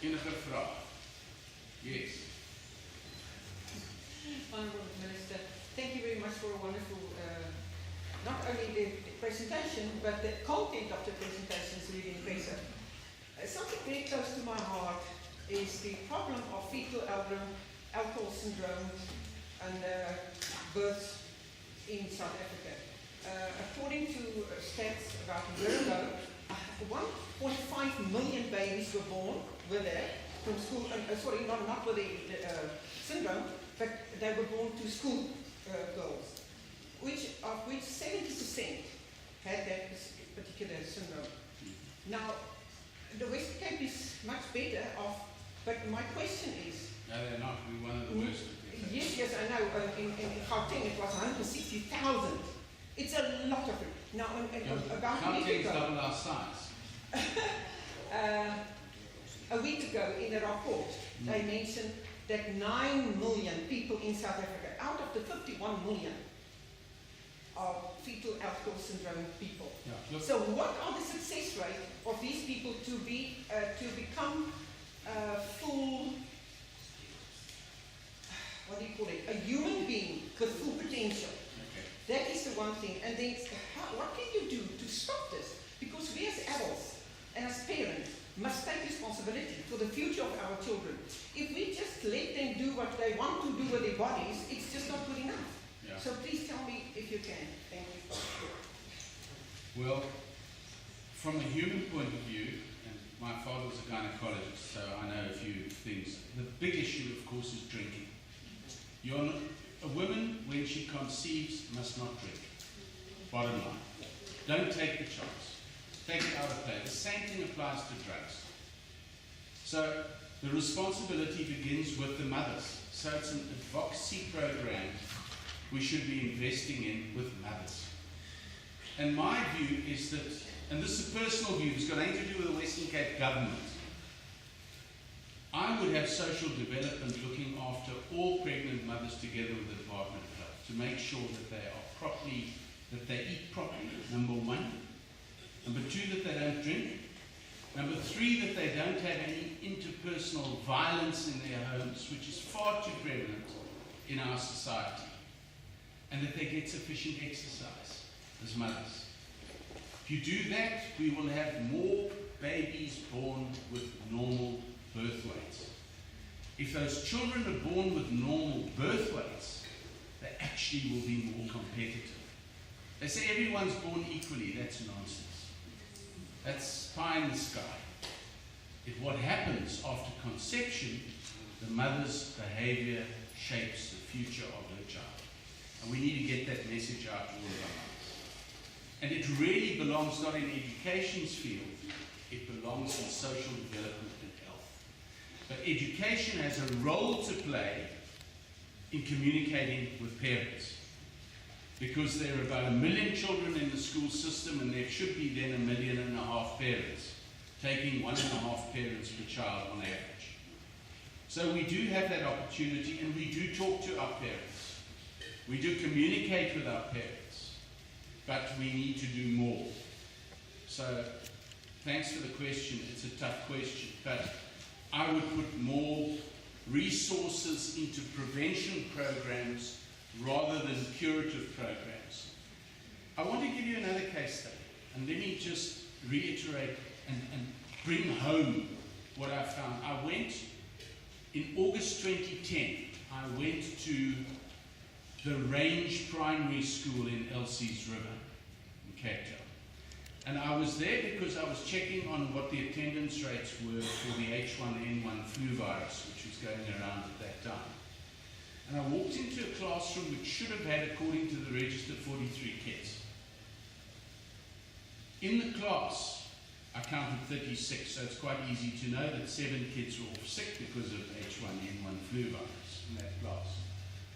Enige vraag? Yes. Honourable Minister, thank you very much for a wonderful, not only the presentation, but the content of the presentation is really impressive. Something very close to my heart is the problem of fetal alcohol syndrome and births in South Africa. According to stats about a year ago, 1.5 million babies were born with it from school, not with the syndrome, but they were born to school girls, of which 70% had that particular syndrome. Now, the West Cape is much better off, but my question is... No, they're not. We're one of the worst. Yes, I know. In Gauteng it was 160,000. It's a lot of it. Now, about a week Gauteng's ago... double our size. A week ago, in a report, they mentioned that 9 million people in South Africa, out of the 51 million, are fetal alcohol syndrome people. Yeah, so what are the success rate of these people to become full, what do you call it, a human being with full potential? Okay. That is the one thing. And then what can you do to stop this? Because we as adults and as parents must take responsibility for the future of our children. If we just let them do what they want to do with their bodies, it's just not good enough. Yeah. So please tell me if you can. Thank you. Well, from a human point of view, and my father was a gynecologist, so I know a few things. The big issue, of course, is drinking. A woman, when she conceives, must not drink. Bottom line. Don't take the chance. Take it out of play. The same thing applies to drugs. So the responsibility begins with the mothers. So it's an advocacy program we should be investing in with mothers. And my view is that, and this is a personal view, it's got nothing to do with the Western Cape government. I would have social development looking after all pregnant mothers together with the Department of Health to make sure that they are properly, that they eat properly, number one. Number two, that they don't drink. Number three, that they don't have any interpersonal violence in their homes, which is far too prevalent in our society. And that they get sufficient exercise as mothers. If you do that, we will have more babies born with normal birth weights. If those children are born with normal birth weights, they actually will be more competitive. They say everyone's born equally. That's nonsense. That's pie in the sky. What happens after conception, the mother's behavior shapes the future of her child. And we need to get that message out to all of our mothers. And it really belongs not in education's field, it belongs in social development and health. But education has a role to play in communicating with parents. Because there are about 1 million children in the school system, and there should be then 1.5 million parents, taking 1.5 parents per child on average. So we do have that opportunity, and we do talk to our parents. We do communicate with our parents, but we need to do more. So thanks for the question. It's a tough question, but I would put more resources into prevention programs rather than curative programs. I want to give you another case study, and let me just reiterate and bring home what I found. I went, in August 2010, I went to the Range Primary School in Elsie's River in Cape Town. And I was there because I was checking on what the attendance rates were for the H1N1 flu virus, which was going around at that time. And I walked into a classroom which should have had, according to the register, 43 kids. In the class, I counted 36, so it's quite easy to know that 7 kids were off sick because of H1N1 flu virus in that class.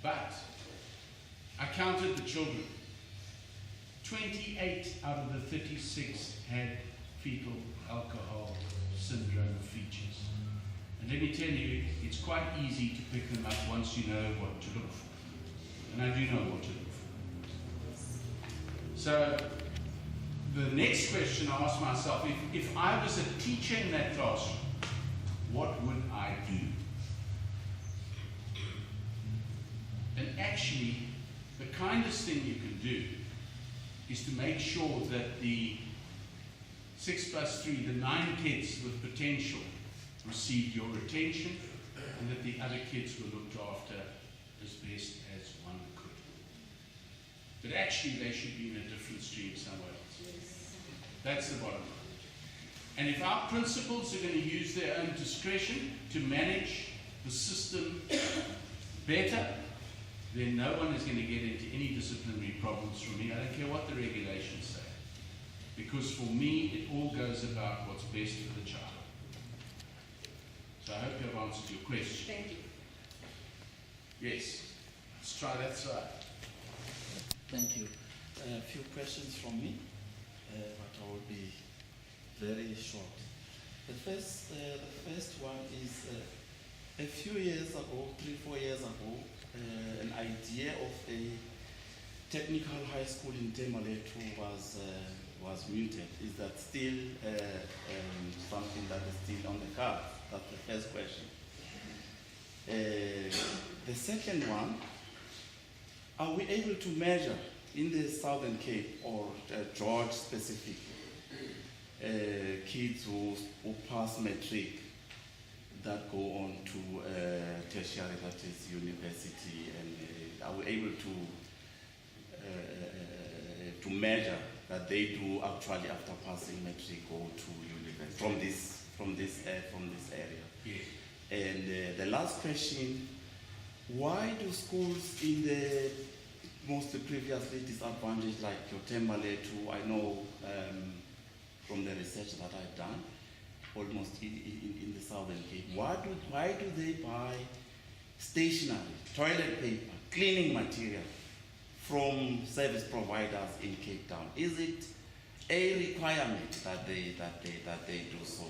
But I counted the children. 28 out of the 36 had fetal alcohol syndrome features. And let me tell you, it's quite easy to pick them up once you know what to look for. And I do know what to look for. So the next question I ask myself, if I was a teacher in that classroom, what actually, the kindest thing you can do is to make sure that the 6+3, the 9 kids with potential, received your attention, and that the other kids were looked after as best as one could. But actually, they should be in a different stream somewhere else. That's the bottom line. And if our principals are going to use their own discretion to manage the system better, then no one is going to get into any disciplinary problems from me. I don't care what the regulations say. Because for me, it all goes about what's best for the child. So I hope you have answered your question. Thank you. Yes. Let's try that side. Thank you. A few questions from me, but I will be very short. The first one is a few years ago, 3-4 years ago, an idea of a technical high school in Temaletu was mooted. Is that still something that is still on the cards? That's the first question. The second one, are we able to measure in the Southern Cape or George specifically, kids who pass matric that go on to tertiary, that is university, and are we able to measure that they do actually after passing matric go to university from this area? Yes. And the last question, why do schools in the most previously disadvantaged, like your Temaletu, I know from the research that I've done, almost in the Southern Cape, why do they buy stationery, toilet paper, cleaning material from service providers in Cape Town? Is it a requirement that they do so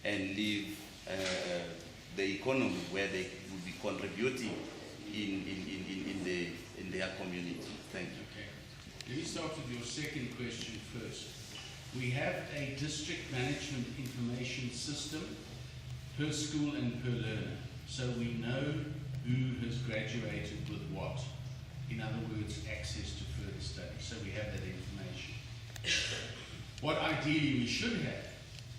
and leave the economy where they will be contributing in their community? Thank you. Okay. Let me start with your second question first. We have a district management information system per school and per learner, so we know who has graduated with what. In other words, access to further study. So we have that information. What ideally we should have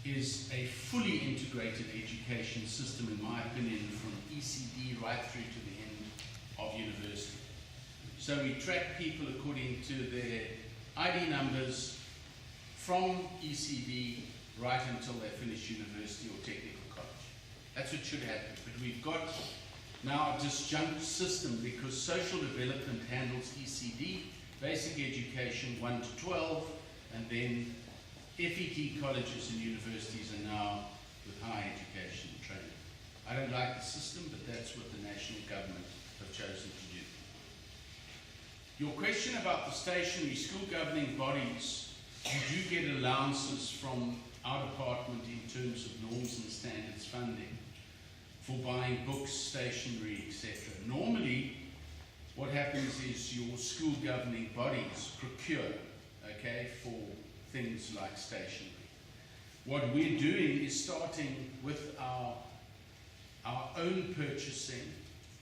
is a fully integrated education system, in my opinion, from ECD right through to the end of university. So we track people according to their ID numbers from ECD right until they finish university or technical college. That's what should happen. But we've got now a disjunct system because social development handles ECD, basic education 1 to 12, and then FET colleges and universities are now with higher education and training. I don't like the system, but that's what the national government have chosen to do. Your question about the stationary school governing bodies, you do get allowances from our department in terms of norms and standards funding for buying books, stationery, etc. Normally, what happens is your school governing bodies procure, okay, for things like stationery. What we're doing is starting with our own purchasing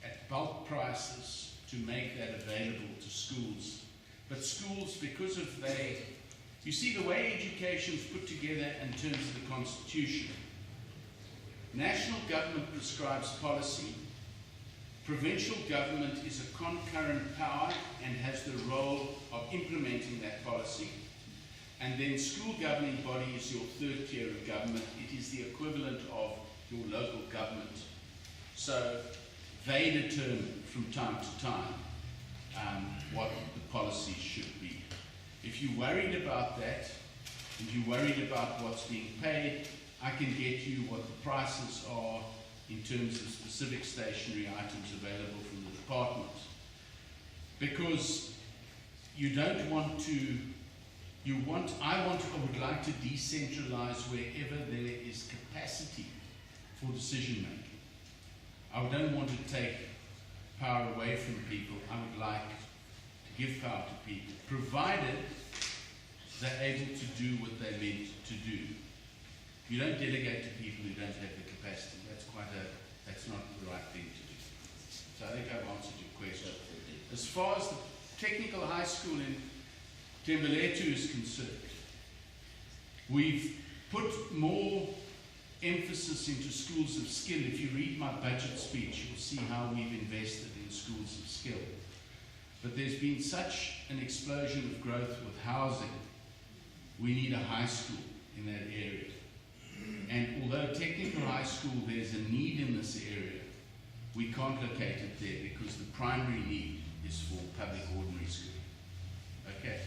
at bulk prices to make that available to schools. But schools, because of you see the way education is put together in terms of the Constitution, national government prescribes policy, provincial government is a concurrent power and has the role of implementing that policy, and then school governing body is your third tier of government. It is the equivalent of your local government. So they determine from time to time what the policy should be. If you're worried about that, if you're worried about what's being paid, I can get you what the prices are in terms of specific stationery items available from the department. Because you don't want to, I would like to decentralize wherever there is capacity for decision making. I don't want to take power away from people. I would like to give power to people, provided they're able to do what they're meant to do. You don't delegate to people who don't have the capacity. That's not the right thing to do. So I think I've answered your question. As far as the technical high school in Tembeletu is concerned, we've put more emphasis into schools of skill. If you read my budget speech, you'll see how we've invested in schools of skill. But there's been such an explosion of growth with housing, we need a high school in that area. And although technical high school, there's a need in this area, we can't locate it there because the primary need is for public ordinary school. Okay.